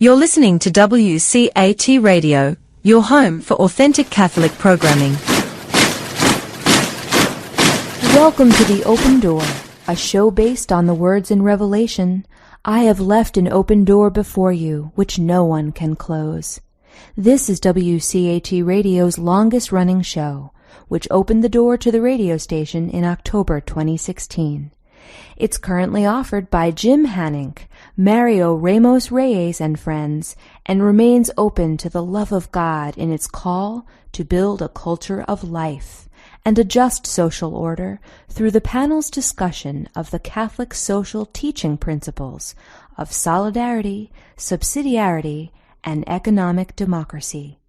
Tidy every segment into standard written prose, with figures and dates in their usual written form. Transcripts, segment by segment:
You're listening to WCAT Radio, your home for authentic Catholic programming. Welcome to The Open Door, a show based on the words in Revelation, "I have left an open door before you, which no one can close." This is WCAT Radio's longest-running show, which opened the door to the radio station in October 2016. It's currently offered by Jim Hanink, Mario Ramos Reyes and friends, and remains open to the love of God in its call to build a culture of life and a just social order through the panel's discussion of the Catholic social teaching principles of solidarity, subsidiarity, and economic democracy.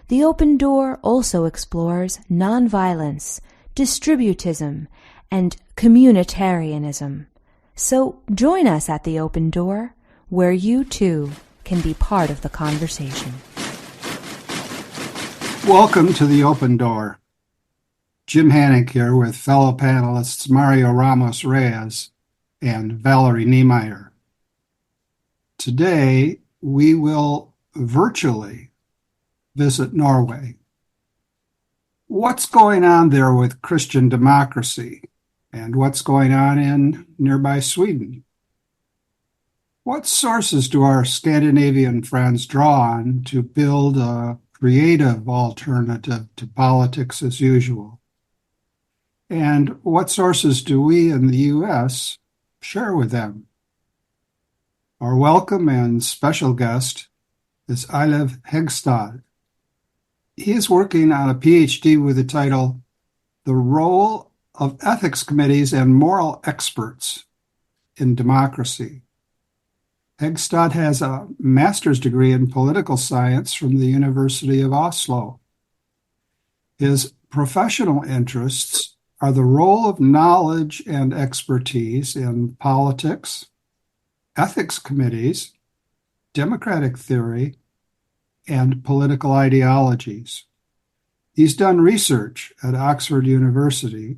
The Open Door also explores nonviolence, distributism, and communitarianism. So join us at the Open Door, where you too can be part of the conversation. Welcome to the Open Door. Jim Hanink here with fellow panelists Mario Ramos Reyes and Valerie Niemeyer. Today we will virtually visit Norway. What's going on there with Christian democracy? And what's going on in nearby Sweden? What sources do our Scandinavian friends draw on to build a creative alternative to politics as usual? And what sources do we in the U.S. share with them? Our welcome and special guest is Eilev Hegstad. He is working on a PhD with the title, "The Role of Ethics Committees and Moral Experts in Democracy." Hegstad has a master's degree in political science from the University of Oslo. His professional interests are the role of knowledge and expertise in politics, ethics committees, democratic theory, and political ideologies. He's done research at Oxford University,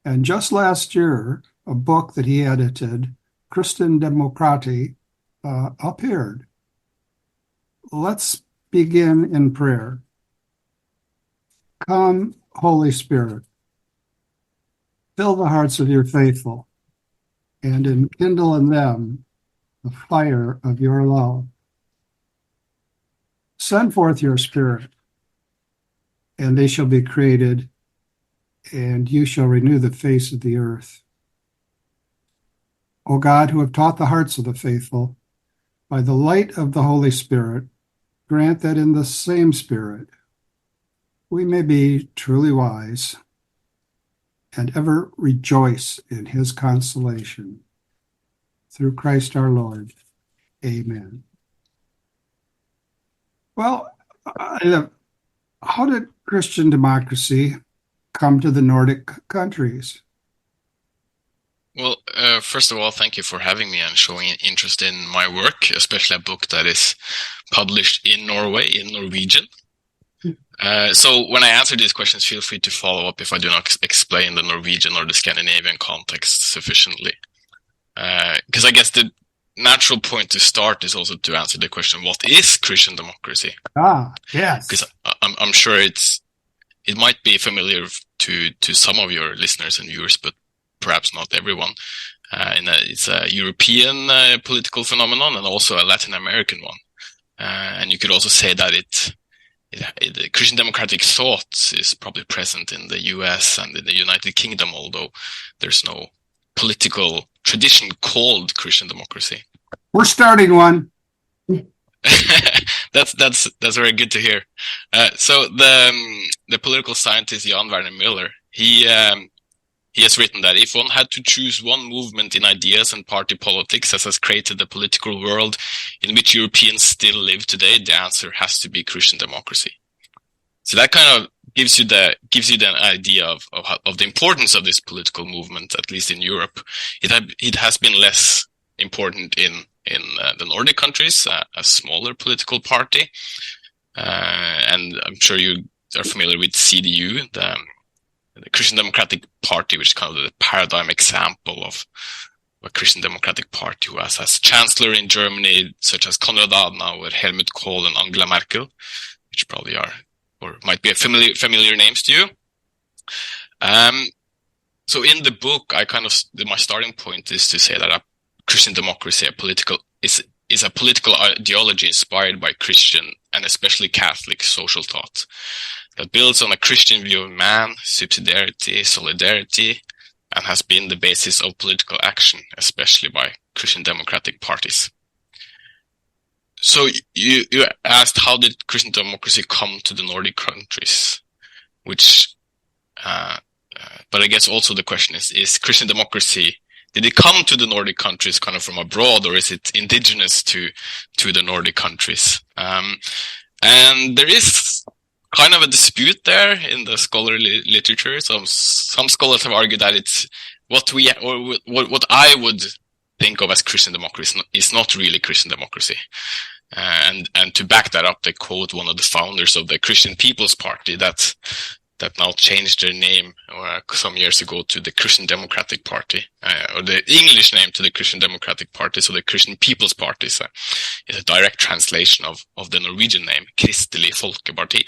and just last year, a book that he edited, Kristendemokrati, appeared. Let's begin in prayer. Come, Holy Spirit, fill the hearts of your faithful, and enkindle in them the fire of your love. Send forth your Spirit, and they shall be created, and you shall renew the face of the earth. O God, who have taught the hearts of the faithful, by the light of the Holy Spirit, grant that in the same Spirit we may be truly wise and ever rejoice in his consolation. Through Christ our Lord. Amen. Well, how did Christian democracy come to the Nordic countries? Well, first of all, thank you for having me and showing interest in my work, especially a book that is published in Norway in Norwegian. So when I answer these questions, feel free to follow up if I do not explain the Norwegian or the Scandinavian context sufficiently. Because I guess the natural point to start is also to answer the question, what is Christian democracy? Yes. Because I'm sure it might be familiar to some of your listeners and viewers, but perhaps not everyone. It's a European political phenomenon and also a Latin American one. And you could also say that the Christian democratic thought is probably present in the US and in the United Kingdom, although there's no political tradition called Christian democracy. We're starting one. That's very good to hear. So the political scientist Jan Werner Müller, he has written that if one had to choose one movement in ideas and party politics that has created the political world in which Europeans still live today, the answer has to be Christian democracy. So that kind of gives you the idea of the importance of this political movement, at least in Europe. It has been less important in the Nordic countries, a smaller political party, and I'm sure you are familiar with CDU, the Christian Democratic Party, which is kind of the paradigm example of a Christian Democratic Party who has chancellor in Germany, such as Konrad Adenauer, Helmut Kohl, and Angela Merkel, which probably are, or might be familiar names to you. So in the book, my starting point is to say that a Christian democracy, is a political ideology inspired by Christian and especially Catholic social thought that builds on a Christian view of man, subsidiarity, solidarity, and has been the basis of political action, especially by Christian democratic parties. So you asked, how did Christian democracy come to the Nordic countries? But I guess also the question is Christian democracy, did it come to the Nordic countries kind of from abroad, or is it indigenous to the Nordic countries? And there is kind of a dispute there in the scholarly literature. Some scholars have argued that it's what I would think of as Christian democracy is not really Christian democracy. And to back that up, they quote one of the founders of the Christian People's Party that now changed their name some years ago to the Christian Democratic Party, or the English name to the Christian Democratic Party. So the Christian People's Party is a direct translation of the Norwegian name, Kristelig Folkeparti.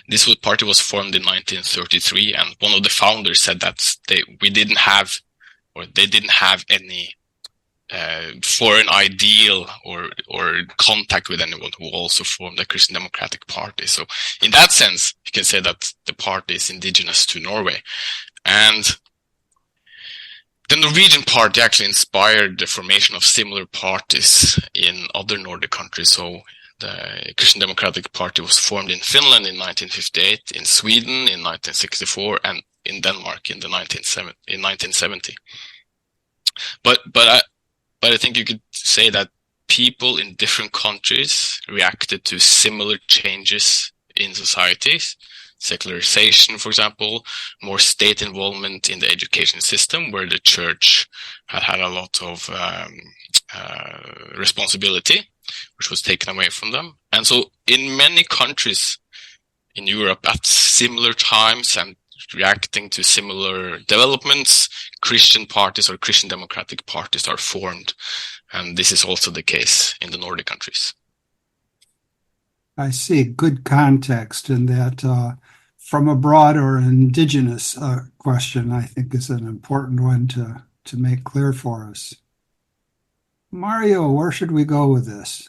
This party was formed in 1933, and one of the founders said that they didn't have any foreign ideal or contact with anyone who also formed the Christian Democratic Party. So in that sense, you can say that the party is indigenous to Norway. And the Norwegian party actually inspired the formation of similar parties in other Nordic countries. So the Christian Democratic Party was formed in Finland in 1958, in Sweden in 1964, and in Denmark in 1970. But I think you could say that people in different countries reacted to similar changes in societies. Secularization, for example, more state involvement in the education system, where the church had a lot of responsibility, which was taken away from them. And so in many countries in Europe at similar times and reacting to similar developments, Christian parties or Christian democratic parties are formed. And this is also the case in the Nordic countries. I see good context in that from abroad or indigenous question, I think is an important one to make clear for us. Mario, where should we go with this?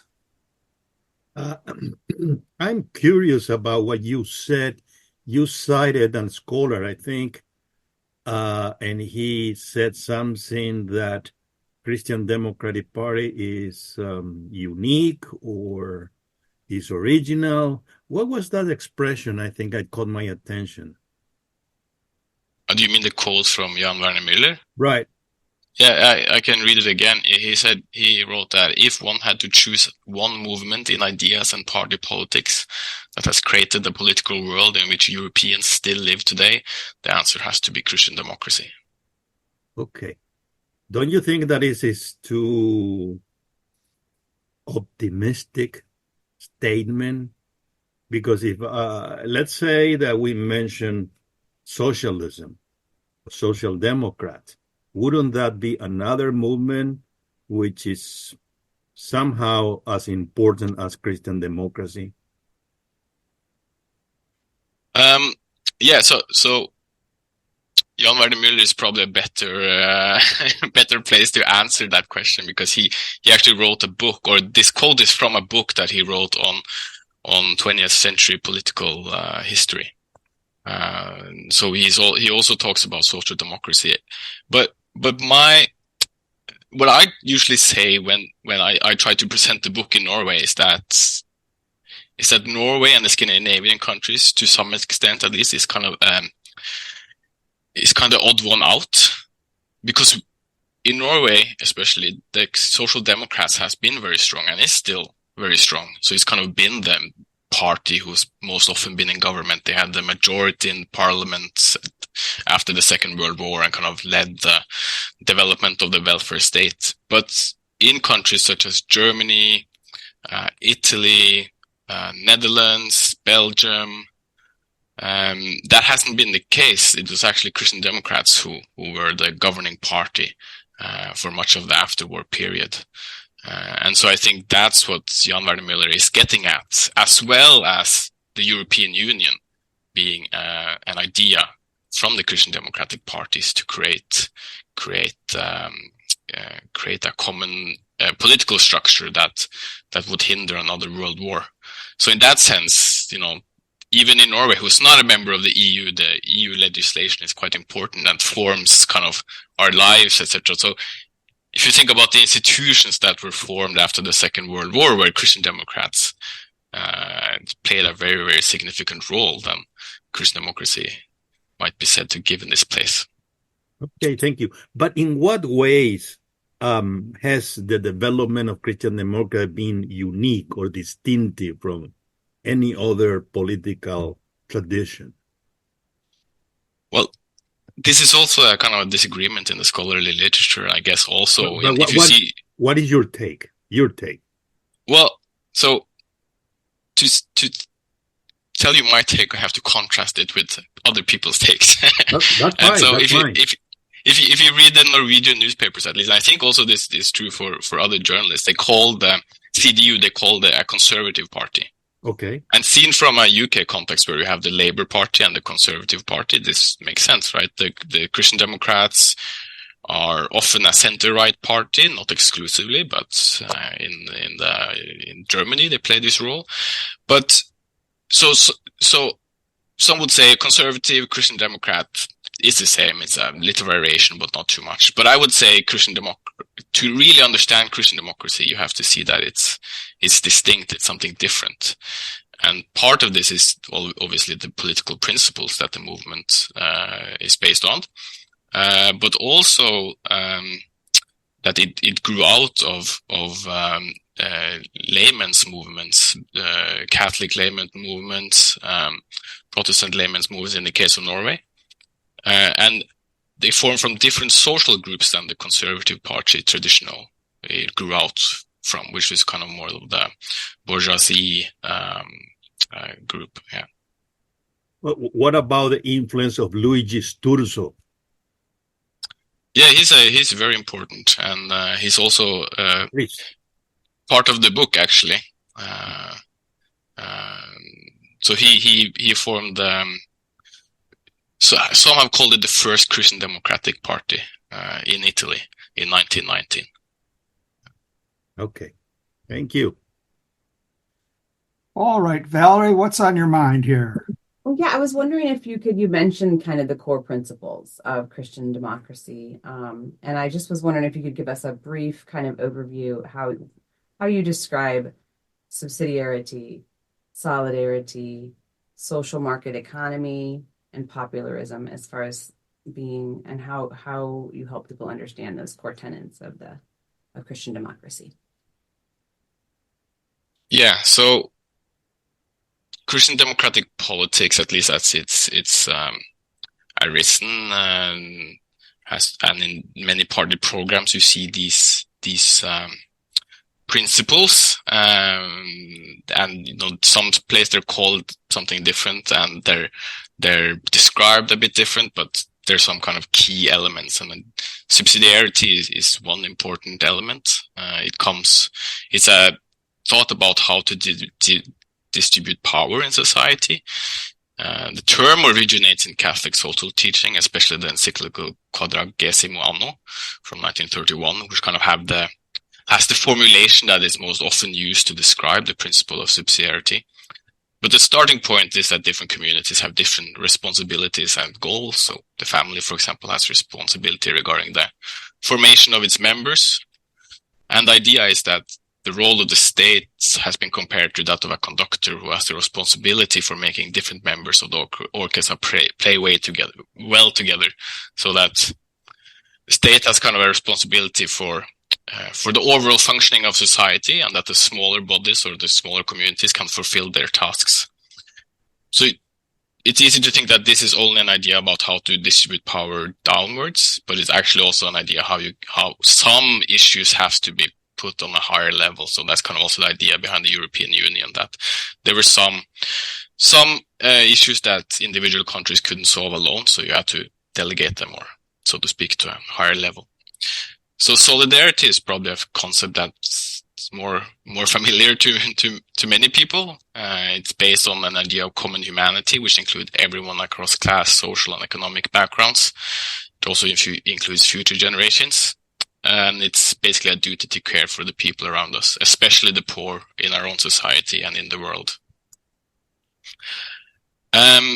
I'm curious about what you said. You cited a scholar, I think, and he said something that Christian Democratic Party is unique or is original. What was that expression? I think it caught my attention. Do you mean the quote from Jan Werner Müller? Right. Yeah, I can read it again. He wrote that if one had to choose one movement in ideas and party politics that has created the political world in which Europeans still live today, the answer has to be Christian democracy. Okay. Don't you think that is too optimistic statement? Because if, let's say that we mention socialism, social democrat, wouldn't that be another movement which is somehow as important as Christian democracy? Yeah, so Jan Werner Müller is probably a better place to answer that question, because he actually wrote a book, or this quote is from a book that he wrote on 20th century political history. So he also talks about social democracy, but what I usually say when I try to present the book in Norway is that Norway and the Scandinavian countries, to some extent at least, is kind of odd one out, because in Norway especially the social democrats has been very strong and is still very strong. So it's kind of been the party who's most often been in government. They had the majority in parliament after the Second World War and kind of led the development of the welfare state. But in countries such as Germany, Italy, Netherlands, Belgium, that hasn't been the case. It was actually Christian Democrats who were the governing party. for much of the after-war period. And so I think that's what Jan Werner Müller is getting at, as well as the European Union being an idea from the Christian Democratic parties to create a common political structure that would hinder another world war. So in that sense, even in Norway, who's not a member of the EU legislation is quite important and forms kind of our lives, etc. So if you think about the institutions that were formed after the Second World War, where Christian Democrats played a very, very significant role, then Christian democracy might be said to give in this place. Okay, thank you. But in what ways has the development of Christian democracy been unique or distinctive from any other political tradition? Well, this is also a kind of a disagreement in the scholarly literature, I guess. Also, what is your take? Well, so to tell you my take, I have to contrast it with other people's takes. That's fine. And so that's fine. if you read the Norwegian newspapers, at least, I think also this is true for other journalists. They call the CDU, a conservative party. Okay. And seen from a UK context where you have the Labour Party and the Conservative Party, this makes sense, right? The Christian Democrats are often a center-right party, not exclusively, but in Germany they play this role. But so some would say conservative Christian Democrat is the same. It's a little variation, but not too much. But I would say to really understand Christian democracy, you have to see that it's distinct. It's something different. And part of this is obviously the political principles that the movement is based on, but also that it grew out of laymen's movements, Catholic laymen movements, Protestant laymen's movements in the case of Norway. And they form from different social groups than the Conservative Party traditional it grew out from, which is kind of more of the bourgeoisie group. Yeah. What about the influence of Luigi Sturzo? Yeah, he's very important, and he's also part of the book actually. So he formed. So some have called it the first Christian Democratic Party in Italy in 1919. Okay, thank you. All right, Valerie, what's on your mind here? Well, yeah, I was wondering if you mention kind of the core principles of Christian democracy. And I just was wondering if you could give us a brief kind of overview how you describe subsidiarity, solidarity, social market economy, and popularism as far as being, and how you help people understand those core tenets of Christian democracy. Yeah, so Christian democratic politics, at least as it's arisen and in many party programs, you see these principles, and some place they're called something different, and they're described a bit different, but there's some kind of key elements, and subsidiarity is one important element. It's a thought about how to distribute power in society. The term originates in Catholic social teaching, especially the encyclical Quadragesimo Anno from 1931, which kind of has the formulation that is most often used to describe the principle of subsidiarity. But the starting point is that different communities have different responsibilities and goals. So the family, for example, has responsibility regarding the formation of its members. And the idea is that the role of the state has been compared to that of a conductor who has the responsibility for making different members of the orchestra play well together, so that the state has kind of a responsibility for the overall functioning of society, and that the smaller bodies or the smaller communities can fulfill their tasks. So it's easy to think that this is only an idea about how to distribute power downwards, but it's actually also an idea how some issues have to be put on a higher level. So that's kind of also the idea behind the European Union, that there were some issues that individual countries couldn't solve alone, so you had to delegate them, or so to speak, to a higher level. So solidarity is probably a concept that's more familiar to many people. It's based on an idea of common humanity, which includes everyone across class, social, and economic backgrounds. It also includes future generations. And it's basically a duty to care for the people around us, especially the poor in our own society and in the world.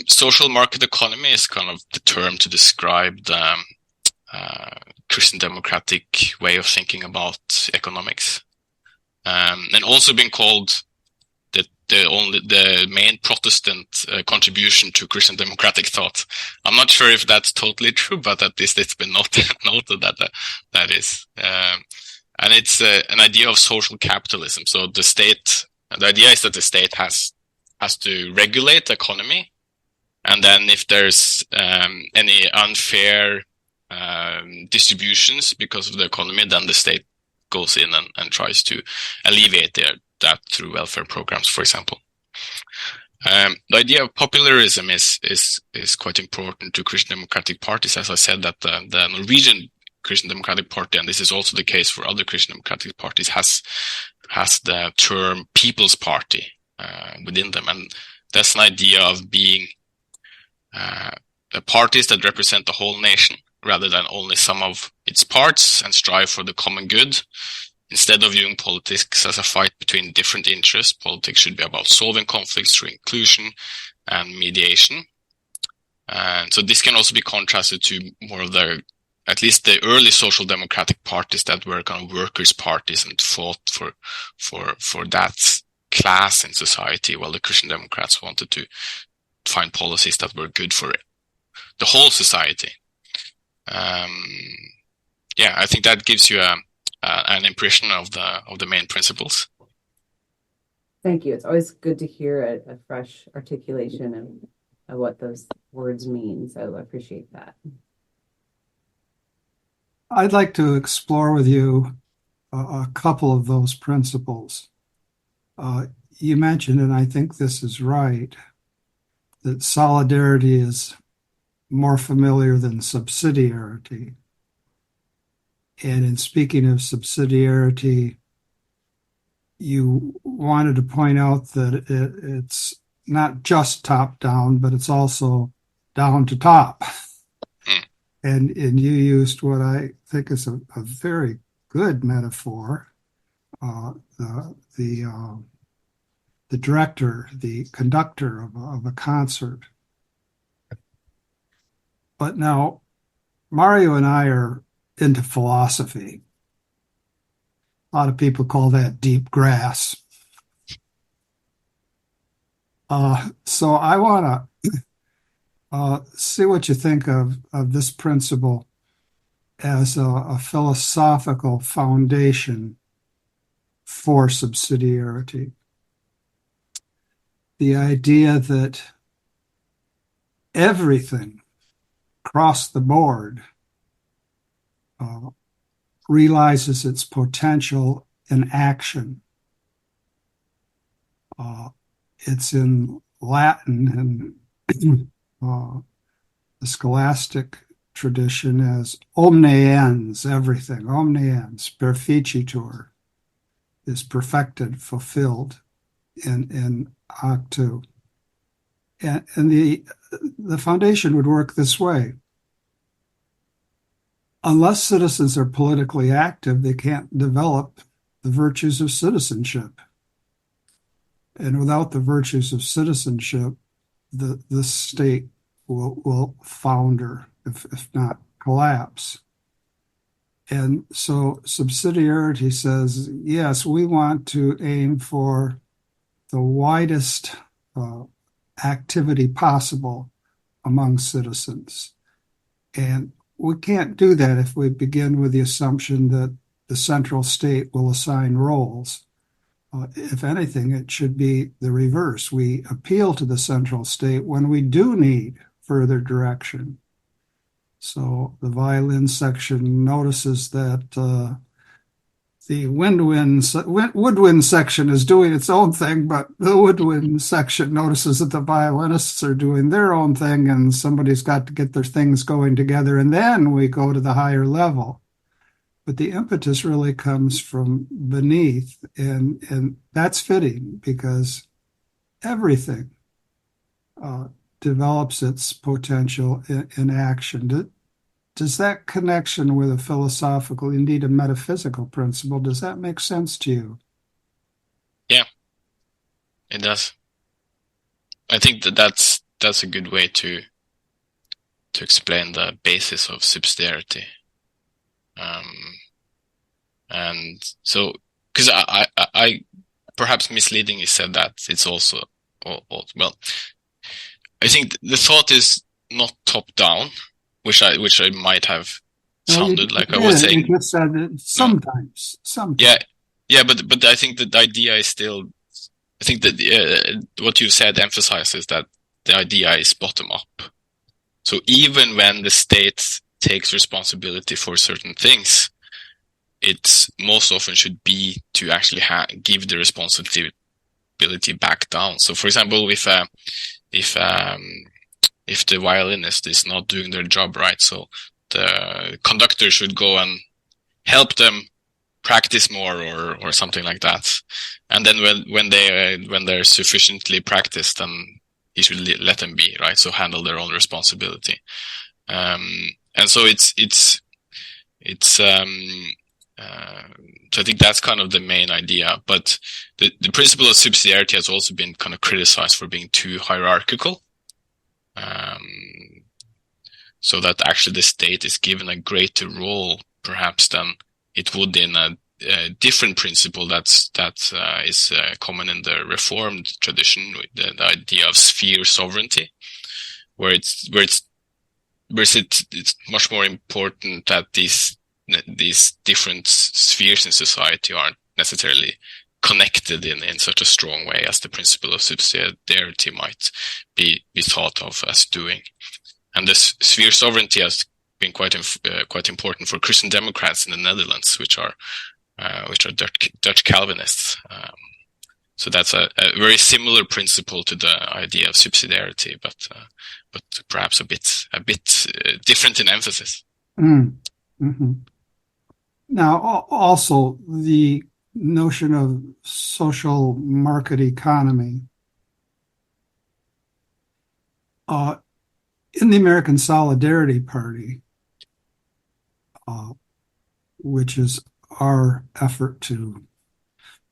Social market economy is kind of the term to describe the Christian democratic way of thinking about economics, and also been called the main Protestant contribution to Christian democratic thought. I'm not sure if that's totally true, but at least it's been noted that is. And it's an idea of social capitalism. So the idea is that the state has to regulate the economy, and then if there's any unfair distributions because of the economy, then the state goes in and tries to alleviate that through welfare programs, for example. The idea of popularism is quite important to Christian democratic parties. As I said, that the Norwegian Christian Democratic Party, and this is also the case for other Christian democratic parties, has the term People's Party within them, and that's an idea of being the parties that represent the whole nation rather than only some of its parts, and strive for the common good. Instead of viewing politics as a fight between different interests, politics should be about solving conflicts through inclusion and mediation. And so this can also be contrasted to more of at least the early social democratic parties that were kind of workers' parties and fought for that class in society, while the Christian Democrats wanted to find policies that were good for the whole society. I think that gives you an impression of the main principles. Thank you. It's always good to hear a fresh articulation of what those words mean. So I appreciate that. I'd like to explore with you a couple of those principles. You mentioned, and I think this is right, that solidarity is more familiar than subsidiarity. And in speaking of subsidiarity, you wanted to point out that it's not just top down, but it's also down to top. And you used what I think is a very good metaphor. The director, the conductor of a concert. But now, Mario and I are into philosophy. A lot of people call that deep grass. So I want to see what you think of this principle as a philosophical foundation for subsidiarity. The idea that everything across the board realizes its potential in action. It's in Latin and the scholastic tradition as omniens, everything, omniens, perficitur, is perfected, fulfilled in actu. And the foundation would work this way. Unless citizens are politically active, they can't develop the virtues of citizenship. And without the virtues of citizenship, the state will founder, if not collapse. And so subsidiarity says, yes, we want to aim for the widest activity possible among citizens. And we can't do that if we begin with the assumption that the central state will assign roles. If anything, it should be the reverse. We appeal to the central state when we do need further direction. So the violin section notices that the woodwind section is doing its own thing, but the woodwind section notices that the violinists are doing their own thing, and somebody's got to get their things going together, and then we go to the higher level. but the impetus really comes from beneath, and that's fitting because everything develops its potential in action. Does that connection with a philosophical, indeed a metaphysical principle, does that make sense to you? Yeah, it does. I think that's a good way to explain the basis of subsidiarity. And so, because I perhaps misleadingly said that it's also, well, I think the thought is not top down, which I might have sounded like I was saying. You just said that sometimes. Yeah, but I think that the idea is still. I think that what you said emphasizes that the idea is bottom up. So even when the state takes responsibility for certain things, it most often should be to actually give the responsibility back down. So, for example, if the violinist is not doing their job right, so the conductor should go and help them practice more or something like that. And then when they're sufficiently practiced, then he should let them be, right? So handle their own responsibility. And so so I think that's kind of the main idea. But the principle of subsidiarity has also been kind of criticized for being too hierarchical. So that actually the state is given a greater role, perhaps, than it would in a different principle that is common in the Reformed tradition, the idea of sphere sovereignty, where it's much more important that these different spheres in society aren't necessarily connected in such a strong way as the principle of subsidiarity might be thought of as doing. And this sphere sovereignty has been quite important for Christian Democrats in the Netherlands, which are Dutch Calvinists. So that's a very similar principle to the idea of subsidiarity, but perhaps a bit different in emphasis. Mm-hmm. Now, also the notion of social market economy. In the American Solidarity Party, which is our effort to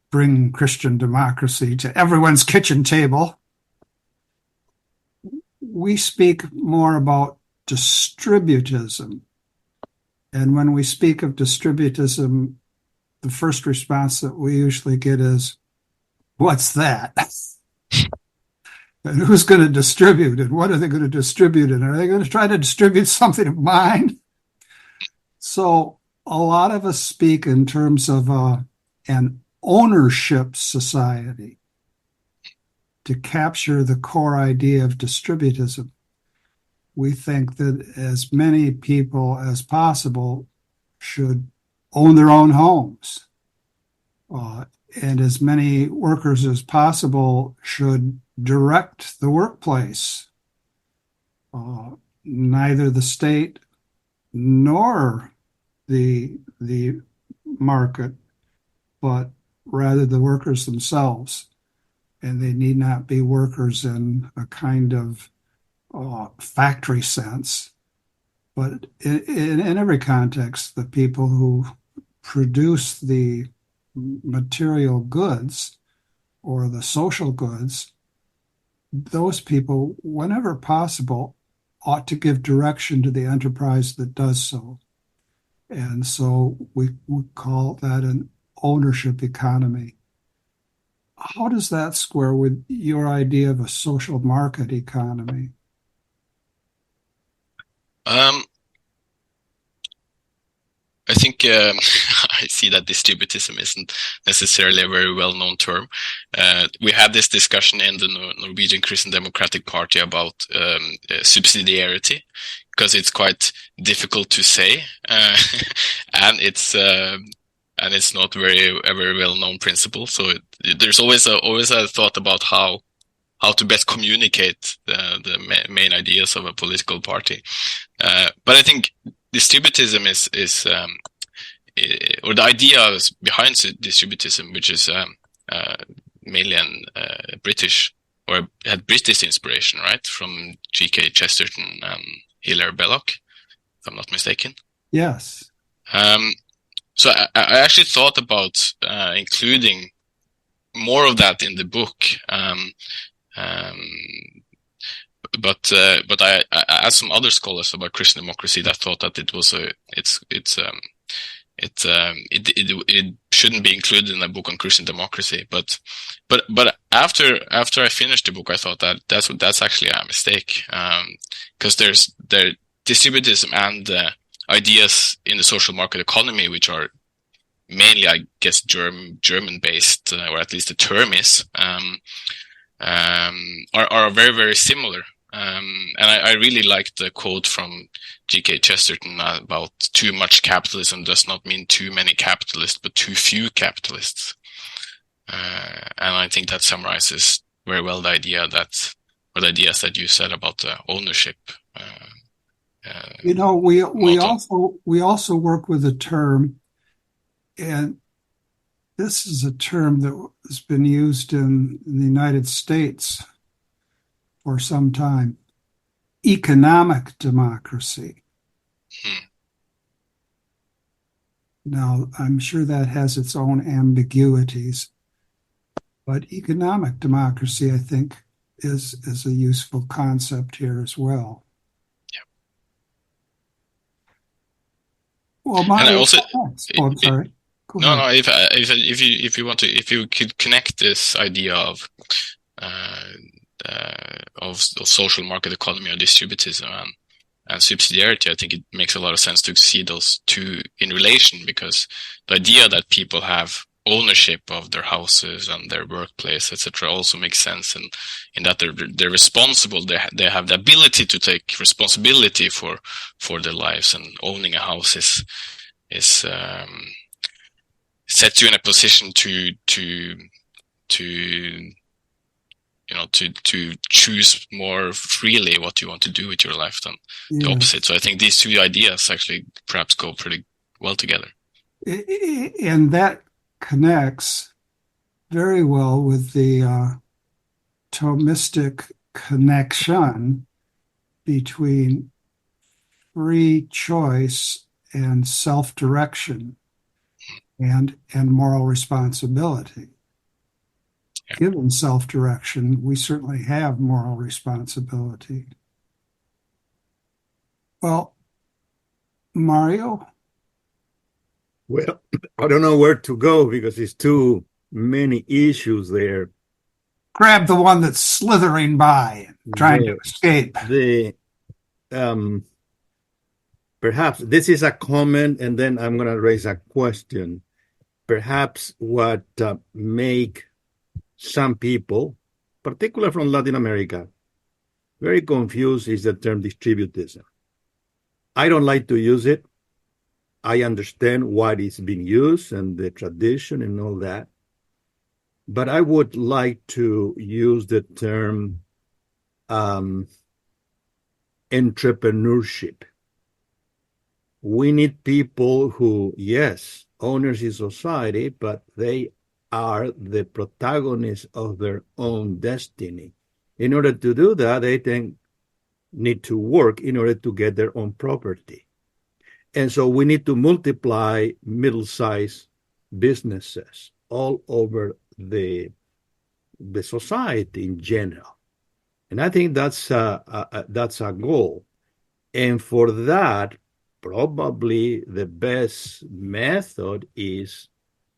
bring Christian democracy to everyone's kitchen table, we speak more about distributism. And when we speak of distributism, the first response that we usually get is, what's that? And who's going to distribute it? What are they going to distribute it? Are they going to try to distribute something of mine? So a lot of us speak in terms of an ownership society to capture the core idea of distributism. We think that as many people as possible should own their own homes, and as many workers as possible should direct the workplace. Neither the state nor the market, but rather the workers themselves. And they need not be workers in a kind of factory sense, but in every context, the people who produce the material goods or the social goods, those people, whenever possible, ought to give direction to the enterprise that does so. And so we call that an ownership economy. How does that square with your idea of a social market economy? I think I see that distributism isn't necessarily a very well-known term. We had this discussion in the Norwegian Kristendemokrati Party about subsidiarity, because it's quite difficult to say, and it's not a very well-known principle. So there's always a thought about how to best communicate the main ideas of a political party. But I think distributism or the ideas behind distributism, which is mainly British, or had British inspiration, right, from G.K. Chesterton and Hilaire Belloc, if I'm not mistaken. Yes. So I actually thought about including more of that in the book, but I asked some other scholars about Christian democracy that thought that it was it shouldn't be included in a book on Christian democracy. But after I finished the book, I thought that that's actually a mistake, because there's distributism and ideas in the social market economy, which are mainly, I guess, German based, or at least the term is, are very, very similar. And I really like the quote from G.K. Chesterton about too much capitalism does not mean too many capitalists, but too few capitalists. And I think that summarizes very well the ideas that you said about ownership. We also work with a term, and this is a term that has been used in the United States for some time: economic democracy. Now, I'm sure that has its own ambiguities, but economic democracy, I think, is a useful concept here as well. Well, I'm sorry. No. If you could connect this idea of social market economy or distributism and subsidiarity, I think it makes a lot of sense to see those two in relation, because the idea that people have ownership of their houses and their workplace, etc., also makes sense, and in that they're responsible. They have the ability to take responsibility for their lives, and owning a house is sets you in a position to choose more freely what you want to do with your life than the opposite. So I think these two ideas actually perhaps go pretty well together. And that connects very well with the Thomistic connection between free choice and self-direction and moral responsibility. Given self-direction, we certainly have moral responsibility. Well, Mario? Well, I don't know where to go because there's too many issues there. Grab the one that's slithering by, trying to escape. Perhaps this is a comment, and then I'm going to raise a question. Perhaps what make some people, particularly from Latin America, very confused is the term distributism. I don't like to use it. I understand why it's being used and the tradition and all that. But I would like to use the term entrepreneurship. We need people who, yes, owners in society, but they are the protagonists of their own destiny. In order to do that, they then need to work in order to get their own property. And so we need to multiply middle-sized businesses all over the society in general. And I think that's a goal. And for that, probably the best method is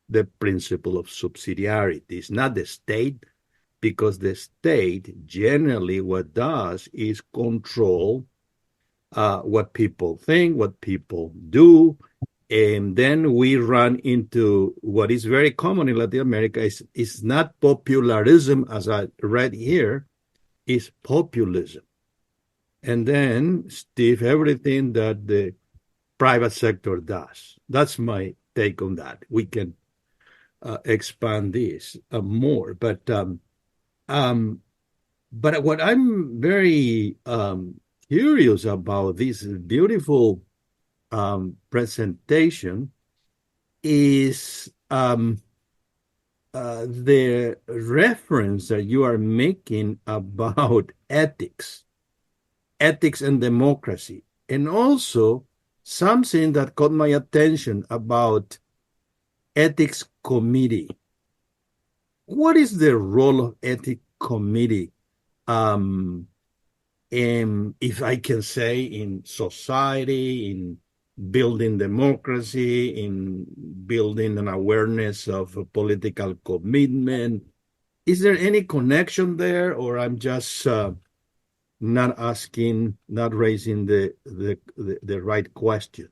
the principle of subsidiarity. It's not the state, because the state generally what does is control what people think, what people do, and then we run into what is very common in Latin America is not popularism, as I read here, is populism. And then, Steve, everything that the private sector does. That's my take on that. We can expand this more, but what I'm very curious about this beautiful presentation is the reference that you are making about ethics and democracy, and also something that caught my attention about ethics committee. What is the role of ethics committee? If I can say, in society, in building democracy, in building an awareness of a political commitment. Is there any connection there, or I'm just not raising the right question?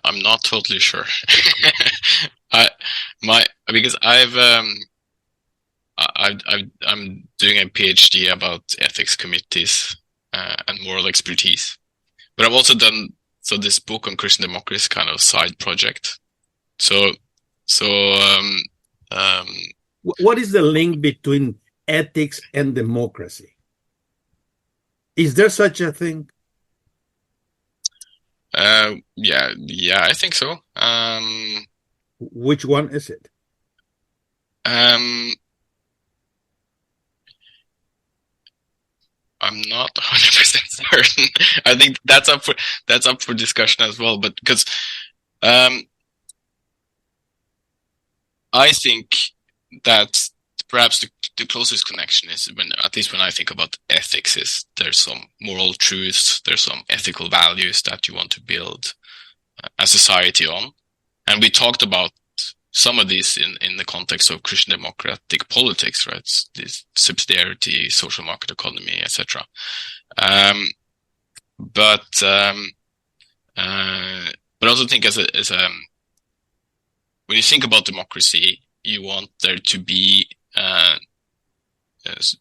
I'm not totally sure. Because I'm doing a PhD about ethics committees and moral expertise, but I've also done this book on Christian democracy is kind of a side project. What is the link between ethics and democracy? Is there such a thing? Yeah, I think so. Which one is it? I'm not 100% certain. I think that's up for discussion as well. But because I think that perhaps the closest connection is at least when I think about ethics, is there's some moral truths, there's some ethical values that you want to build a society on, and we talked about some of these in the context of Christian democratic politics, right? This subsidiarity, social market economy, etc. But I also think as when you think about democracy, you want there to be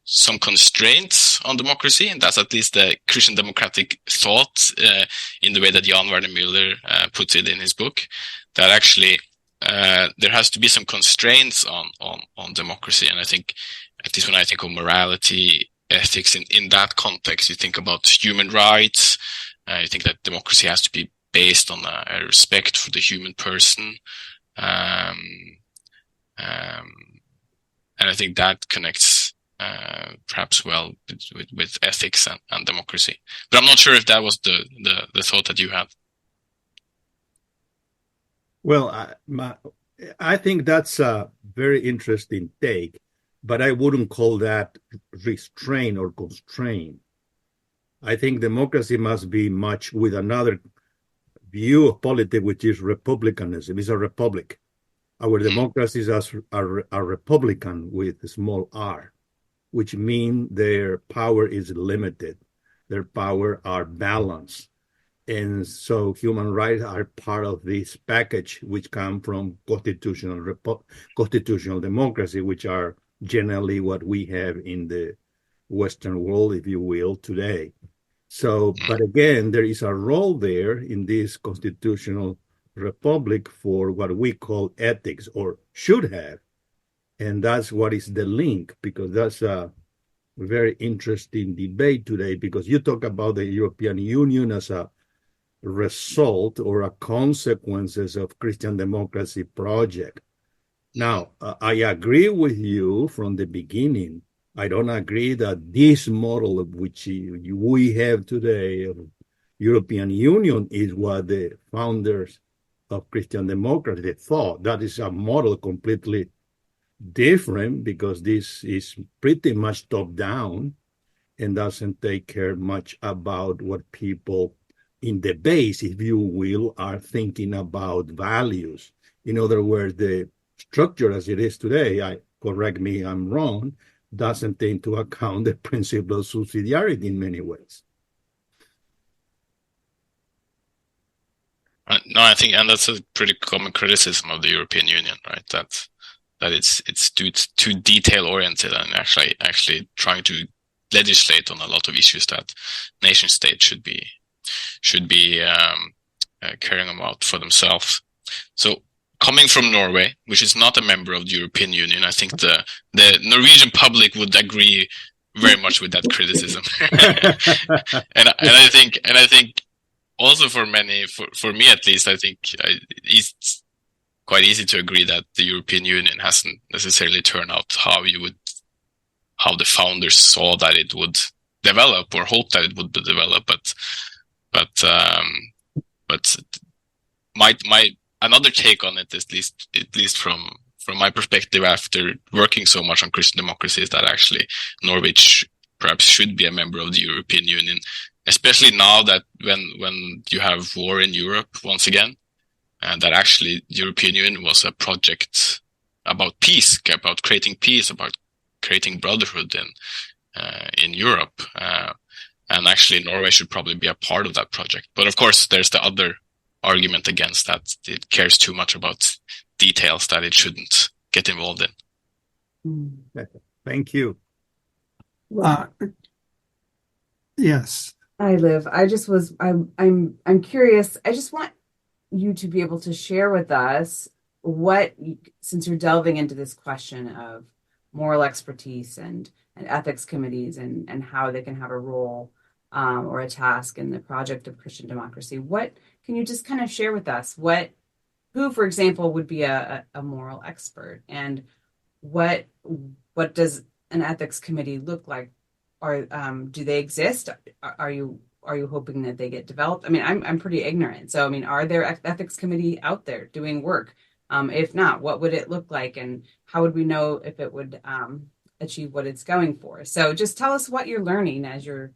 some constraints on democracy, and that's at least the Christian democratic thought in the way that Jan Werner Müller puts it in his book, that actually there has to be some constraints on democracy. And I think, at least when I think of morality, ethics in that context, you think about human rights, you think that democracy has to be based on a respect for the human person. And I think that connects perhaps well with ethics and democracy. But I'm not sure if that was the thought that you had. Well, I think that's a very interesting take, but I wouldn't call that restraint or constraint. I think democracy must be much with another view of politics, which is republicanism. It's a republic. Our democracies are republican with a small r, which means their power is limited. Their power are balanced. And so human rights are part of this package, which come from constitutional democracy, which are generally what we have in the Western world, if you will, today. So, but again, there is a role there in this constitutional republic for what we call ethics, or should have. And that's what is the link, because that's a very interesting debate today, because you talk about the European Union as a result or a consequences of Christian democracy project. Now, I agree with you from the beginning. I don't agree that this model of which we have today of European Union is what the founders of Christian democracy thought. That is a model completely different, because this is pretty much top down and doesn't take care much about what people in the base, if you will, are thinking about values. In other words, the structure as it is today, correct me if I'm wrong, doesn't take into account the principle of subsidiarity in many ways. No, I think, and that's a pretty common criticism of the European Union, right? That it's too detail oriented and actually trying to legislate on a lot of issues that nation states should be carrying them out for themselves. So, coming from Norway, which is not a member of the European Union, I think the Norwegian public would agree very much with that criticism. and I think also for many, for me at least, I think it's quite easy to agree that the European Union hasn't necessarily turned out how the founders saw that it would develop or hoped that it would develop. But my another take on it, at least from my perspective after working so much on Christian democracy, is that actually Norway perhaps should be a member of the European Union, especially now that when you have war in Europe once again, and that actually the European Union was a project about peace, about creating peace, about creating brotherhood in Europe. And actually Norway should probably be a part of that project. But of course, there's the other argument against that. It cares too much about details that it shouldn't get involved in. Thank you. Yes. Eilev, I'm curious. I just want you to be able to share with us since you're delving into this question of moral expertise and ethics committees and how they can have a role or a task in the project of Christian democracy. What can you just kind of share with us? Who, for example, would be a moral expert, and what does an ethics committee look like? Or do they exist? Are you hoping that they get developed? I mean, I'm pretty ignorant. So, I mean, are there ethics committee out there doing work? If not, what would it look like, and how would we know if it would achieve what it's going for? So, just tell us what you're learning as you're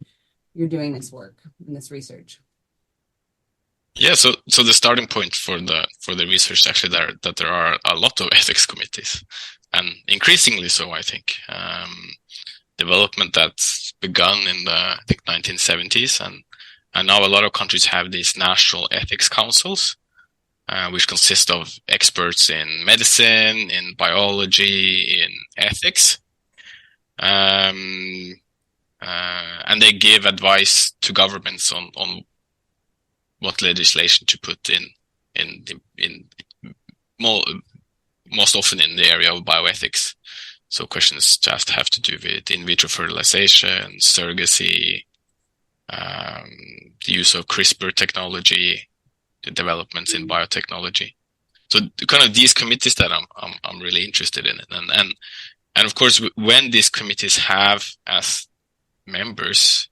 doing this work and this research. Yeah, so the starting point for the research actually that there are a lot of ethics committees, and increasingly so, I think. Development that's begun in the, I think, 1970s, and now a lot of countries have these national ethics councils, which consist of experts in medicine, in biology, in ethics, and they give advice to governments on what legislation to put in most often in the area of bioethics. So questions just have to do with in vitro fertilization, surrogacy, the use of CRISPR technology, the developments in biotechnology. So kind of these committees that I'm really interested in, and of course when these committees have as members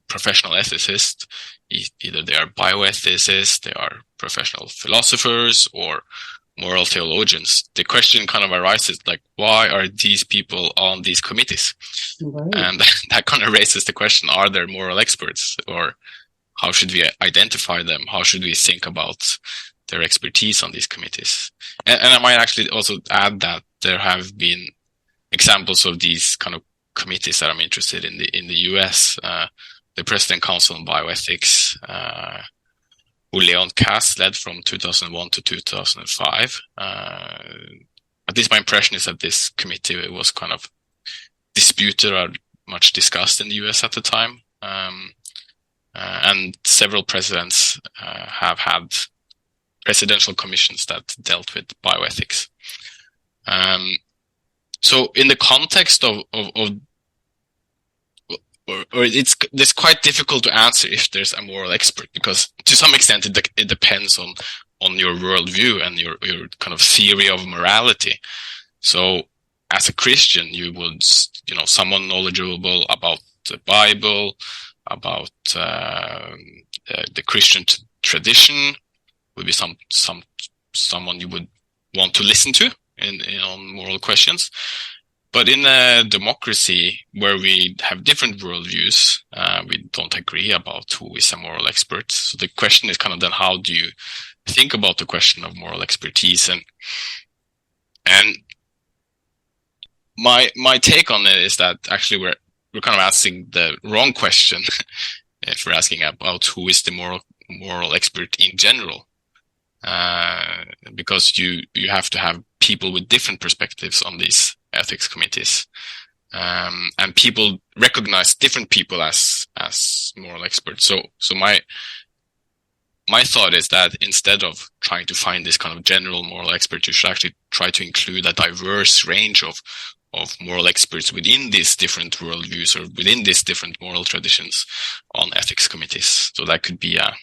professional ethicists, either they are bioethicists, they are professional philosophers, or moral theologians, the question kind of arises, like, why are these people on these committees? Right. And that kind of raises the question, are there moral experts, or how should we identify them? How should we think about their expertise on these committees? And I might actually also add that there have been examples of these kind of committees that I'm interested in the US, the President Council on Bioethics, who Leon Cass led from 2001 to 2005. At least my impression is that this committee was kind of disputed or much discussed in the US at the time. And several presidents have had presidential commissions that dealt with bioethics. So in the context of it's quite difficult to answer if there's a moral expert, because to some extent it depends on your worldview and your kind of theory of morality. So as a Christian, you would, someone knowledgeable about the Bible, about the Christian tradition would be someone you would want to listen to on moral questions. But in a democracy where we have different worldviews, we don't agree about who is a moral expert. So the question is kind of then, how do you think about the question of moral expertise? And my take on it is that actually we're kind of asking the wrong question if we're asking about who is the moral expert in general, because you have to have people with different perspectives on these ethics committees, and people recognize different people as moral experts. So my thought is that instead of trying to find this kind of general moral expert, you should actually try to include a diverse range of of moral experts within these different worldviews or within these different moral traditions on ethics committees. So that could be a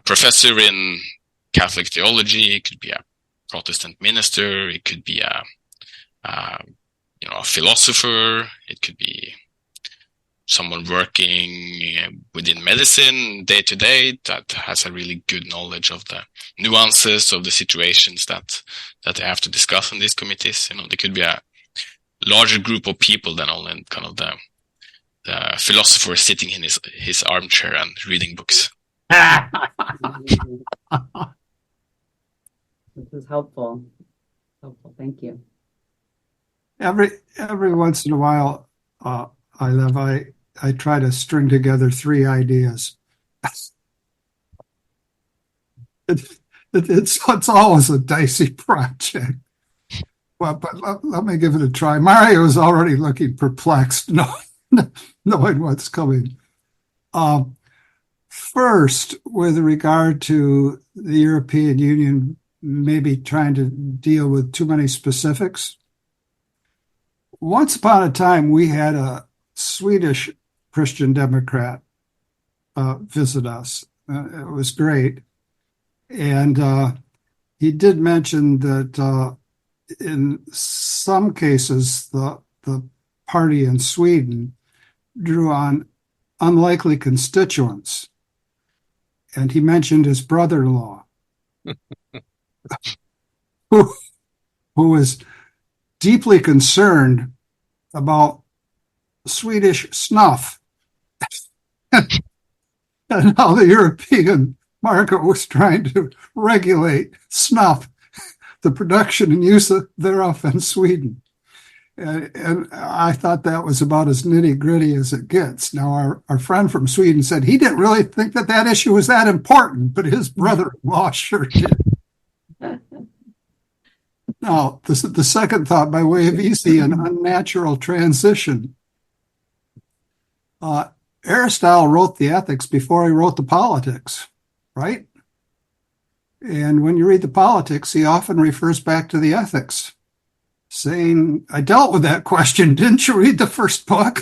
professor in Catholic theology, it could be a Protestant minister, it could be a philosopher, it could be someone working within medicine day to day that has a really good knowledge of the nuances of the situations that they have to discuss in these committees. There could be a larger group of people than only kind of the philosopher sitting in his armchair and reading books. This is helpful. Thank you. Every once in a while, I try to string together three ideas. It's always a dicey project. Well, but let me give it a try. Mario is already looking perplexed, knowing what's coming. First, with regard to the European Union maybe trying to deal with too many specifics, once upon a time we had a Swedish Christian Democrat visit us. It was great. And he did mention that in some cases, the party in Sweden drew on unlikely constituents. And he mentioned his brother-in-law, who was deeply concerned about Swedish snuff and how the European market was trying to regulate snuff, the production and use thereof in Sweden. And I thought that was about as nitty-gritty as it gets. Now, our friend from Sweden said he didn't really think that issue was that important, but his brother-in-law sure did. Now, the second thought, by way of easy and unnatural transition, Aristotle wrote the ethics before he wrote the politics, right? And when you read the politics, he often refers back to the ethics, saying, I dealt with that question. Didn't you read the first book?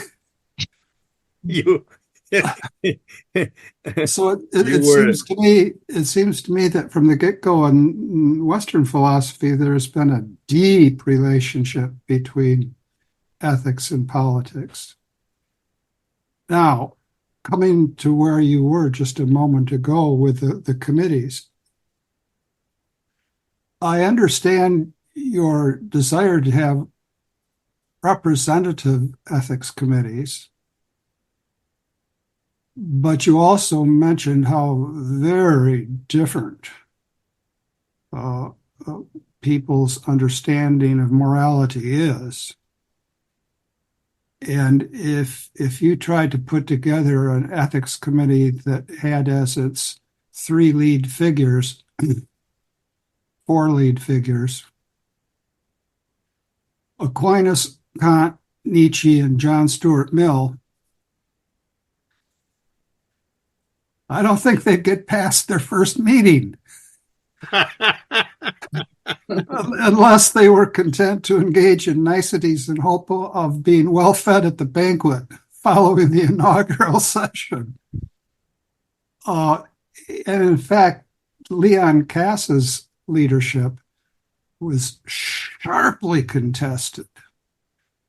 So it seems to me that from the get-go in Western philosophy, there's been a deep relationship between ethics and politics. Now, coming to where you were just a moment ago with the committees, I understand your desire to have representative ethics committees, but you also mentioned how very different people's understanding of morality is. And if you tried to put together an ethics committee that had as its four lead figures, Aquinas, Kant, Nietzsche, and John Stuart Mill, I don't think they'd get past their first meeting unless they were content to engage in niceties in hope of being well fed at the banquet following the inaugural session. And in fact, Leon Kass's leadership was sharply contested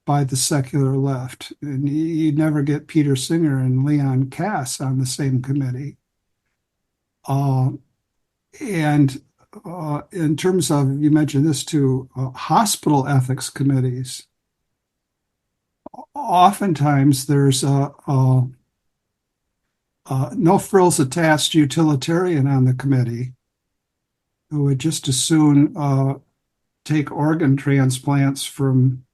by the secular left. And you'd never get Peter Singer and Leon Kass on the same committee. And in terms of, you mentioned this too, hospital ethics committees, oftentimes there's no frills attached utilitarian on the committee who would just as soon take organ transplants from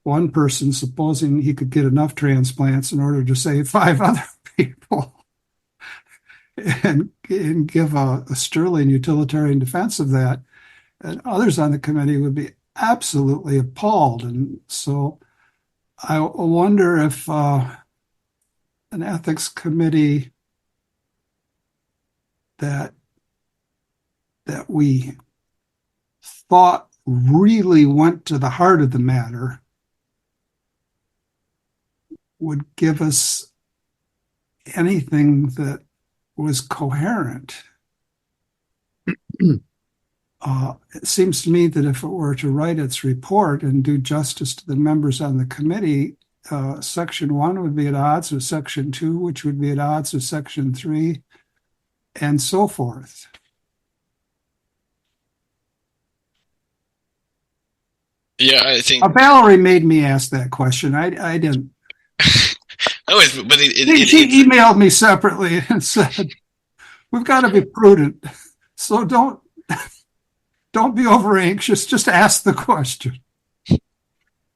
one person, supposing he could get enough transplants in order to save 5 other people, and give a sterling utilitarian defense of that. And others on the committee would be absolutely appalled. And so I wonder if an ethics committee that we thought really went to the heart of the matter would give us anything that was coherent. It seems to me that if it were to write its report and do justice to the members on the committee, Section 1 would be at odds with Section 2, which would be at odds with Section 3, and so forth. Yeah, I think Valerie made me ask that question. I didn't. no, but She emailed me separately and said, "We've got to be prudent, so don't be over anxious. Just ask the question."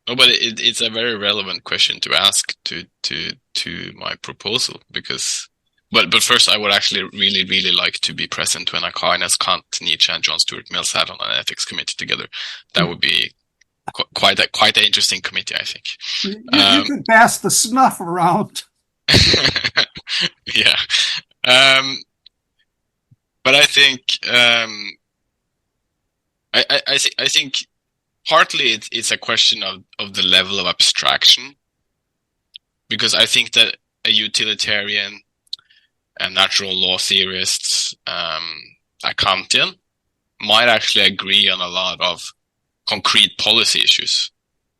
No, but it's a very relevant question to ask to my proposal, because, but first I would actually really like to be present when Aquinas, Kant, Nietzsche, and John Stuart Mill sat on an ethics committee together. That would be quite an interesting committee, I think. You could pass the snuff around. Yeah, but I think I think partly it's a question of the level of abstraction, because I think that a utilitarian and natural law theorist, a Kantian, might actually agree on a lot of concrete policy issues,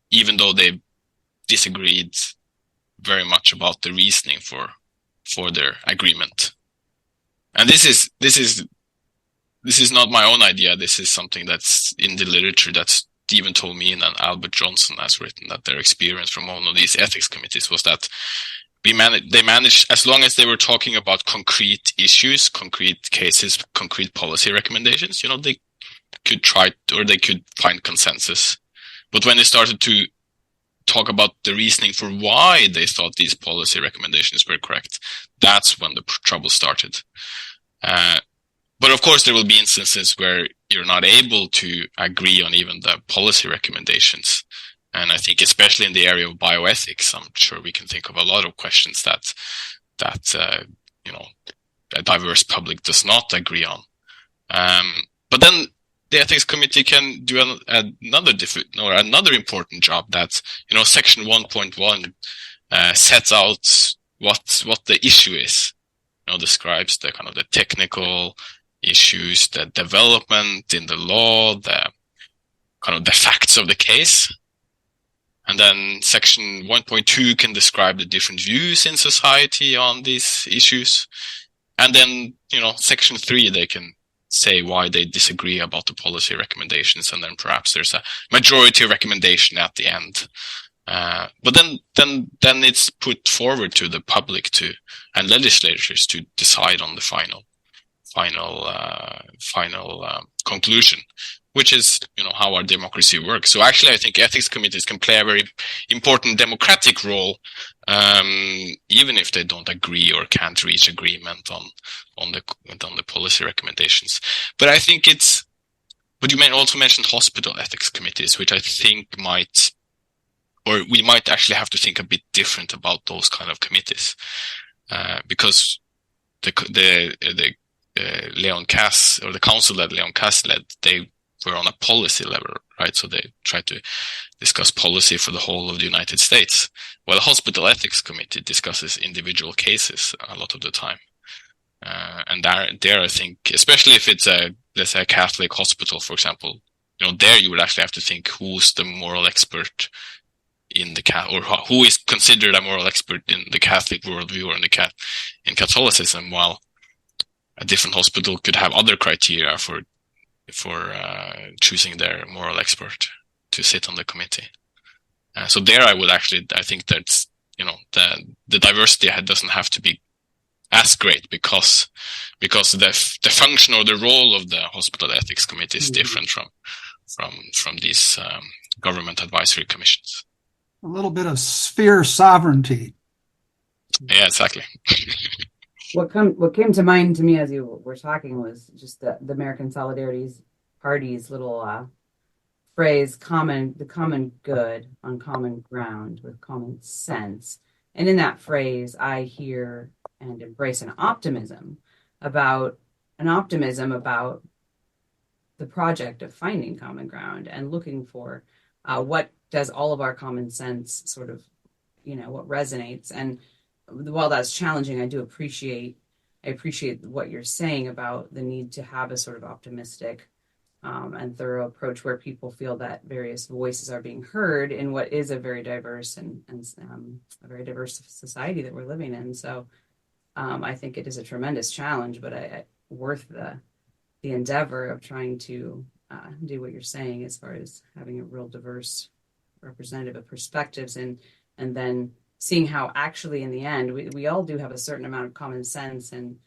even though they disagreed very much about the reasoning for their agreement. And this is not my own idea. This is something that's in the literature that Stephen Tolmien and Albert Johnson has written, that their experience from one of these ethics committees was that they managed, as long as they were talking about concrete issues, concrete cases, concrete policy recommendations, they could they could find consensus. But when they started to talk about the reasoning for why they thought these policy recommendations were correct, that's when the trouble started. But of course, there will be instances where you're not able to agree on even the policy recommendations. And I think especially in the area of bioethics, I'm sure we can think of a lot of questions that a diverse public does not agree on. But then the ethics committee can do another important job, that, section 1.1 sets out what the issue is. Describes the kind of the technical issues, the development in the law, the kind of the facts of the case. And then section 1.2 can describe the different views in society on these issues. And then, section 3, they can say why they disagree about the policy recommendations. And then perhaps there's a majority recommendation at the end. But then it's put forward to the public and legislators to decide on the final conclusion, which is, how our democracy works. So actually, I think ethics committees can play a very important democratic role, even if they don't agree or can't reach agreement on the policy recommendations. But I think but you may also mention hospital ethics committees, which I think we might actually have to think a bit different about those kind of committees, because the Leon Cass, or the council that Leon Cass led, they were on a policy level, right? So they tried to discuss policy for the whole of the United States, while the hospital ethics committee discusses individual cases a lot of the time. And there, I think, especially if it's let's say a Catholic hospital, for example, there you would actually have to think who's the moral expert in or who is considered a moral expert in the Catholic worldview or in Catholicism, while a different hospital could have other criteria for choosing their moral expert to sit on the committee. So there, I think that's, the diversity doesn't have to be as great, because the function or the role of the hospital ethics committee is different from these government advisory commissions. A little bit of sphere sovereignty. Yeah, exactly. What came to mind to me as you were talking was just the American Solidarity Party's little phrase, the common good on common ground with common sense. And in that phrase, I hear and embrace an optimism about the the project of finding common ground and looking for what does all of our common sense sort of, what resonates. And while that's challenging, I appreciate what you're saying about the need to have a sort of optimistic and thorough approach where people feel that various voices are being heard in what is a very diverse and a very diverse society that we're living in. So I think it is a tremendous challenge, but worth the endeavor of trying to do what you're saying as far as having a real diverse representative of perspectives and then seeing how actually in the end we all do have a certain amount of common sense and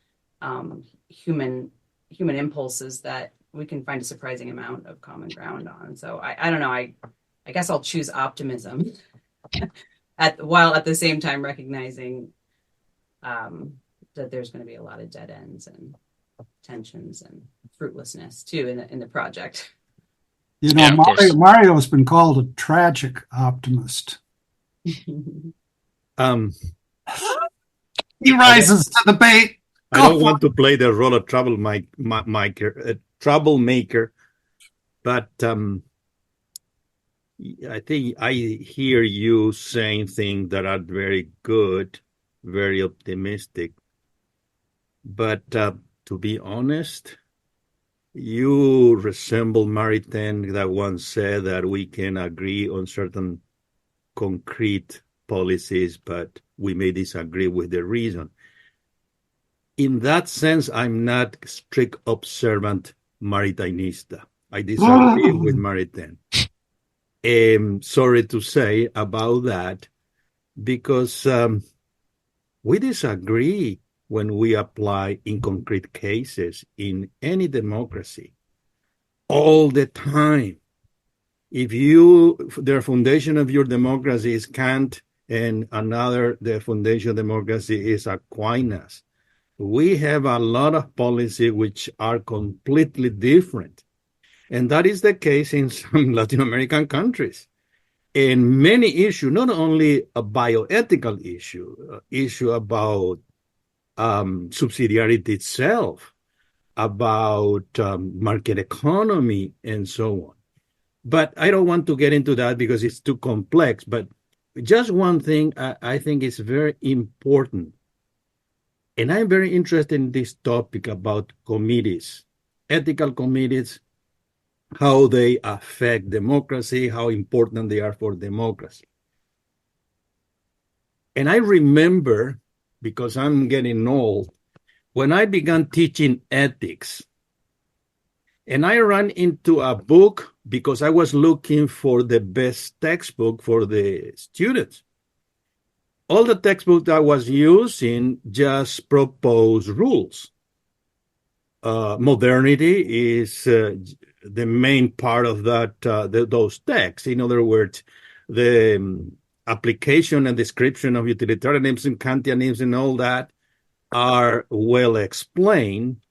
human impulses that we can find a surprising amount of common ground on. So I don't know, I guess I'll choose optimism while at the same time recognizing that there's going to be a lot of dead ends and tensions and fruitlessness too in the project. Mario's been called a tragic optimist. He rises to the bait. I don't want to play the role of troublemaker, but I think I hear you saying things that are very good, very optimistic. But to be honest, you resemble Maritain that once said that we can agree on certain concrete policies, but we may disagree with the reason. In that sense, I'm not strict observant Maritainista. I disagree with Maritain. Sorry to say about that, because we disagree when we apply in concrete cases in any democracy all the time. If the foundation of your democracy is Kant and the foundation of democracy is Aquinas, we have a lot of policies which are completely different. And that is the case in some Latin American countries. In many issues, not only a bioethical issue about subsidiarity itself, about market economy, and so on. But I don't want to get into that because it's too complex. But just one thing I think is very important. And I'm very interested in this topic about committees, ethical committees, how they affect democracy, how important they are for democracy. And I remember, because I'm getting old, when I began teaching ethics, and I ran into a book because I was looking for the best textbook for the students. All the textbooks I was using just propose rules. Modernity is the main part of that those texts. In other words, the application and description of utilitarianism, Kantianism, and all that are well explained.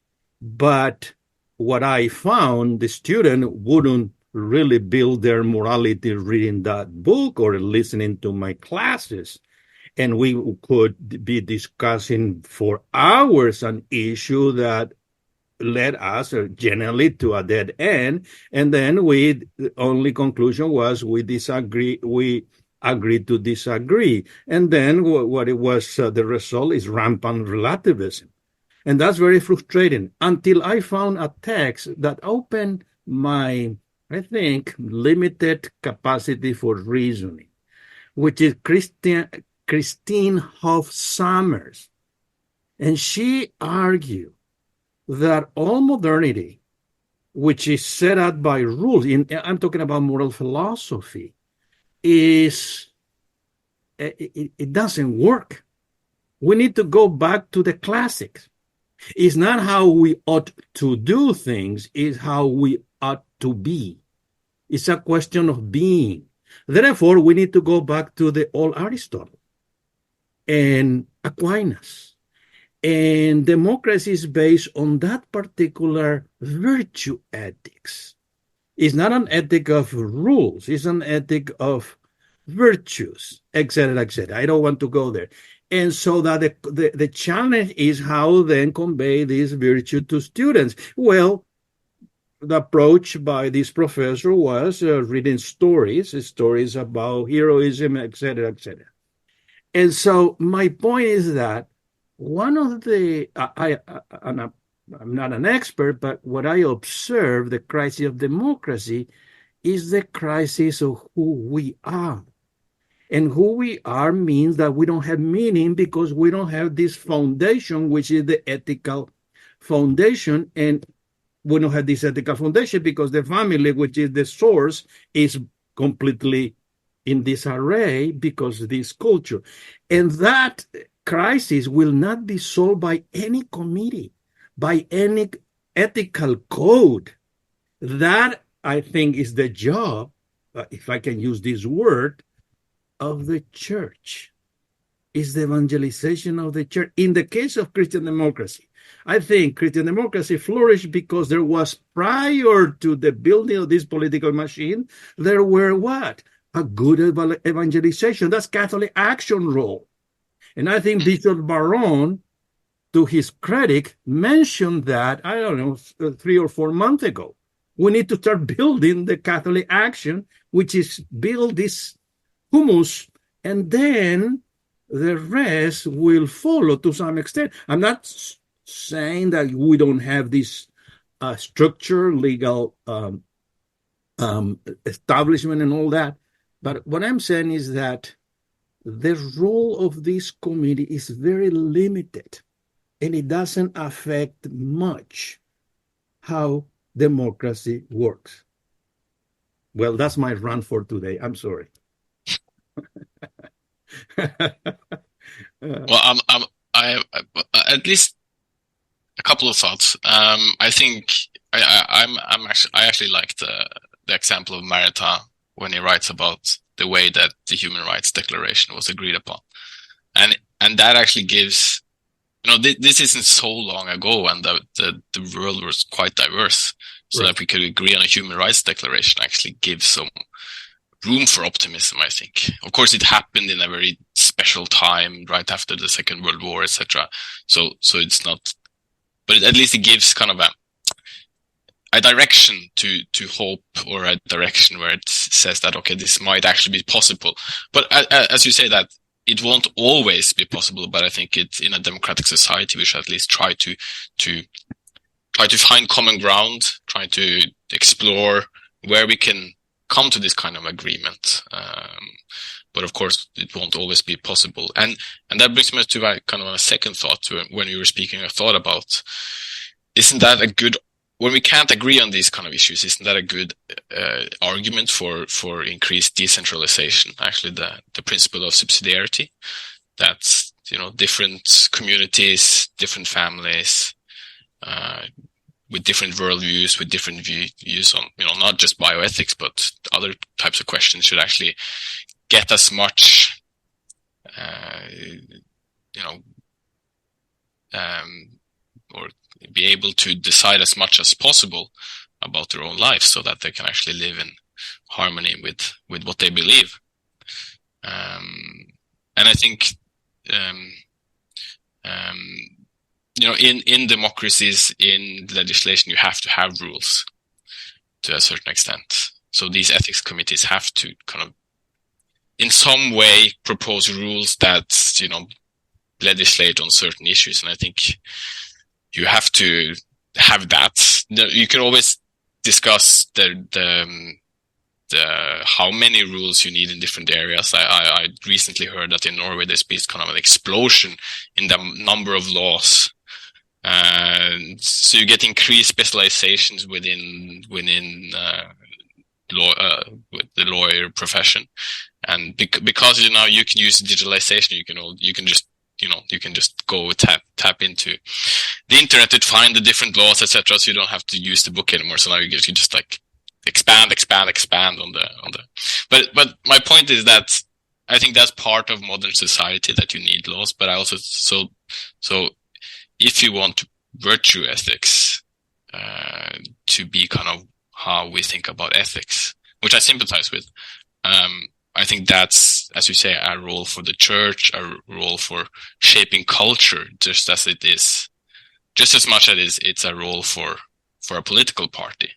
But what I found, the student wouldn't really build their morality reading that book or listening to my classes. And we could be discussing for hours an issue that led us generally to a dead end. And then the only conclusion was we agreed to disagree. And then what it was, the result is rampant relativism. And that's very frustrating until I found a text that opened my, I think, limited capacity for reasoning, which is Christine Hoff Sommers. And she argued that all modernity, which is set out by rules, I'm talking about moral philosophy, it doesn't work. We need to go back to the classics. It's not how we ought to do things, it's how we ought to be. It's a question of being. Therefore, we need to go back to the old Aristotle and Aquinas. And democracy is based on that particular virtue ethics. It's not an ethic of rules, it's an ethic of virtues, etc., etc. I don't want to go there. And so that the challenge is how then convey this virtue to students. Well, the approach by this professor was reading stories about heroism, etc., etc. And so my point is that one of the I'm not an expert, but what I observe, the crisis of democracy is the crisis of who we are. And who we are means that we don't have meaning because we don't have this foundation, which is the ethical foundation. And we don't have this ethical foundation because the family, which is the source, is completely in disarray because of this culture. And that crisis will not be solved by any committee, by any ethical code. That, I think, is the job, if I can use this word, of the church, is the evangelization of the church. In the case of Christian democracy, I think Christian democracy flourished because there was, prior to the building of this political machine, there were what? A good evangelization. That's Catholic Action role. And I think Bishop Barron, to his credit, mentioned that, I don't know, 3 or 4 months ago. We need to start building the Catholic Action, which is build this humus, and then the rest will follow to some extent. I'm not saying that we don't have this structure, legal establishment and all that, but what I'm saying is that the role of this committee is very limited, and it doesn't affect much how democracy works. Well, that's my rant for today. I'm sorry. Well, I at least a couple of thoughts. I think I actually like the example of Marita when he writes about the way that the Human Rights Declaration was agreed upon, and that actually gives, this isn't so long ago, and the world was quite diverse, so right, that we could agree on a Human Rights Declaration actually gives some room for optimism, I think. Of course, it happened in a very special time, right after the Second World War, etc. So it's not, but at least it gives kind of a direction to hope, or a direction where it says that, okay, this might actually be possible. But as you say, that it won't always be possible, but I think in a democratic society, we should at least try to find common ground, try to explore where we can come to this kind of agreement. But of course, it won't always be possible. And that brings me to a second thought when you were speaking. I thought about, isn't that a good, when we can't agree on these kind of issues, isn't that a good argument for increased decentralization? Actually, the principle of subsidiarity, that's, different communities, different families, with different worldviews, with different views on, not just bioethics, but other types of questions, should actually get as much, or be able to decide as much as possible about their own lives, so that they can actually live in harmony with what they believe. And I think, in democracies, in legislation, you have to have rules to a certain extent. So these ethics committees have to kind of, in some way, propose rules that, legislate on certain issues. And I think you have to have that. You can always discuss the how many rules you need in different areas. I recently heard that in Norway there's been kind of an explosion in the number of laws. So you get increased specializations within law, with the lawyer profession, and because you can use digitalization, you can just go tap into the internet to find the different laws, etc. So you don't have to use the book anymore. So now you just like expand on the. But my point is that I think that's part of modern society, that you need laws. But I also so if you want virtue ethics to be kind of how we think about ethics, which I sympathize with, I think that's, as you say, a role for the church, a role for shaping culture, just as much as it's a role for a political party.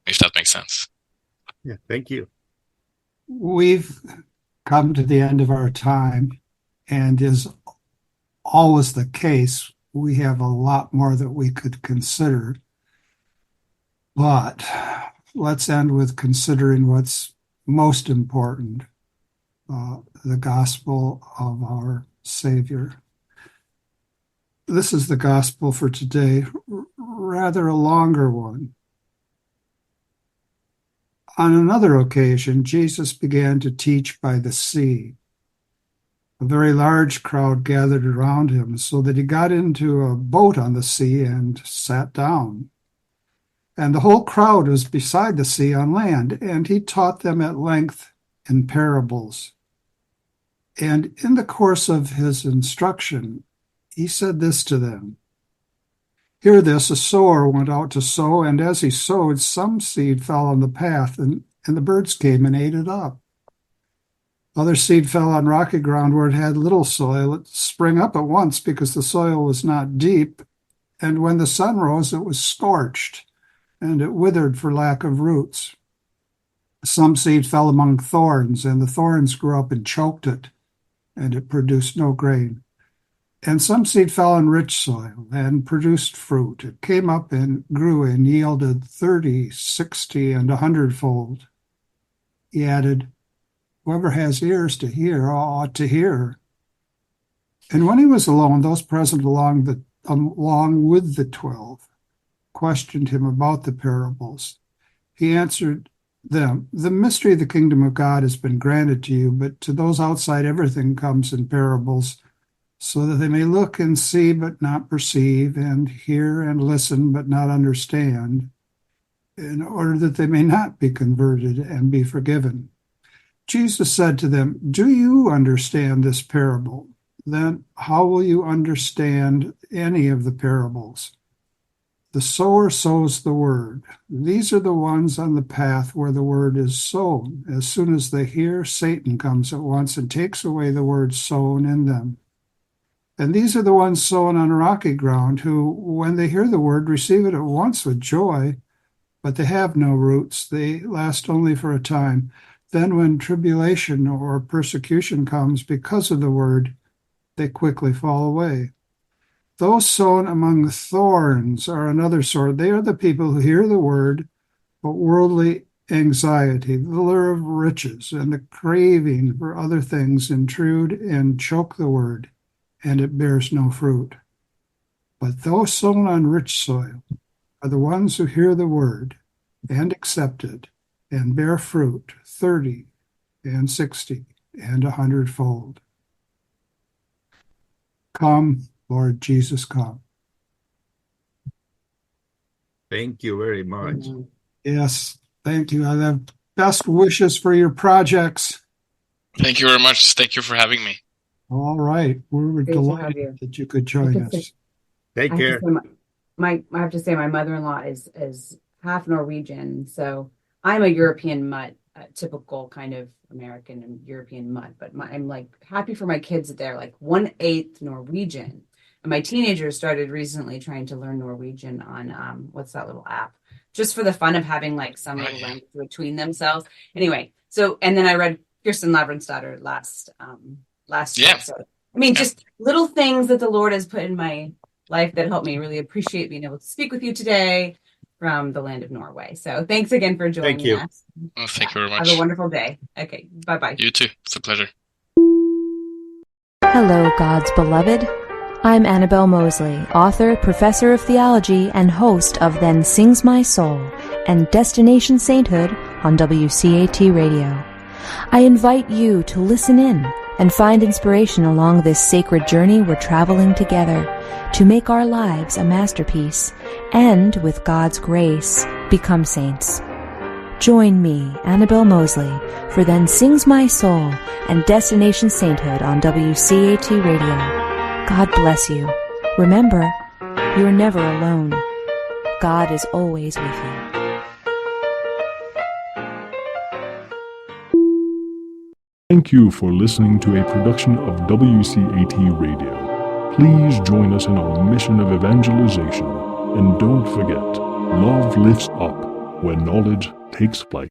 if that makes sense. Yeah, thank you. We've come to the end of our time, and is always the case, we have a lot more that we could consider. But let's end with considering what's most important, the gospel of our Savior. This is the gospel for today, rather a longer one. On another occasion, Jesus began to teach by the sea. A very large crowd gathered around him, so that he got into a boat on the sea and sat down. And the whole crowd was beside the sea on land, and he taught them at length in parables. And in the course of his instruction, he said this to them: "Hear this, a sower went out to sow, and as he sowed, some seed fell on the path, and the birds came and ate it up. Other seed fell on rocky ground where it had little soil. It sprang up at once because the soil was not deep, and when the sun rose, it was scorched, and it withered for lack of roots. Some seed fell among thorns, and the thorns grew up and choked it, and it produced no grain. And some seed fell on rich soil and produced fruit. It came up and grew and yielded 30, 60, and 100-fold. He added, "Whoever has ears to hear ought to hear." And when he was alone, those present along with the 12 questioned him about the parables. He answered them, "The mystery of the kingdom of God has been granted to you, but to those outside everything comes in parables, so that they may look and see but not perceive, and hear and listen but not understand, in order that they may not be converted and be forgiven." Jesus said to them, "Do you understand this parable? Then how will you understand any of the parables? The sower sows the word. These are the ones on the path where the word is sown. As soon as they hear, Satan comes at once and takes away the word sown in them. And these are the ones sown on rocky ground, who, when they hear the word, receive it at once with joy, but they have no roots. They last only for a time. Then when tribulation or persecution comes because of the word, they quickly fall away. Those sown among thorns are another sort. They are the people who hear the word, but worldly anxiety, the lure of riches, and the craving for other things intrude and choke the word, and it bears no fruit. But those sown on rich soil are the ones who hear the word and accept it and bear fruit 30 and 60 and 100-fold. Come, Lord Jesus, come. Thank you very much. Yes, thank you. I have best wishes for your projects. Thank you very much. Thank you for having me. All right. We were Great to have delighted you. that you could join us. Take care. I have to say my mother-in-law is half Norwegian, so I'm a European mutt, a typical kind of American and European mutt, but I'm like happy for my kids that they're like 1/8 Norwegian. And my teenagers started recently trying to learn Norwegian on what's that little app, just for the fun of having like some little language between themselves. Anyway, so and then I read Kirsten Lavransdatter last year. So I mean, just little things that the Lord has put in my life that helped me really appreciate being able to speak with you today from the land of Norway. So thanks again for joining us. Well, thank you very much. Have a wonderful day. Okay, bye-bye. You too. It's a pleasure. Hello, God's beloved. I'm Annabelle Mosley, author, professor of theology, and host of Then Sings My Soul and Destination Sainthood on WCAT Radio. I invite you to listen in and find inspiration along this sacred journey we're traveling together to make our lives a masterpiece and, with God's grace, become saints. Join me, Annabelle Mosley, for Then Sings My Soul and Destination Sainthood on WCAT Radio. God bless you. Remember, you're never alone. God is always with you. Thank you for listening to a production of WCAT Radio. Please join us in our mission of evangelization. And don't forget, love lifts up, when knowledge takes flight.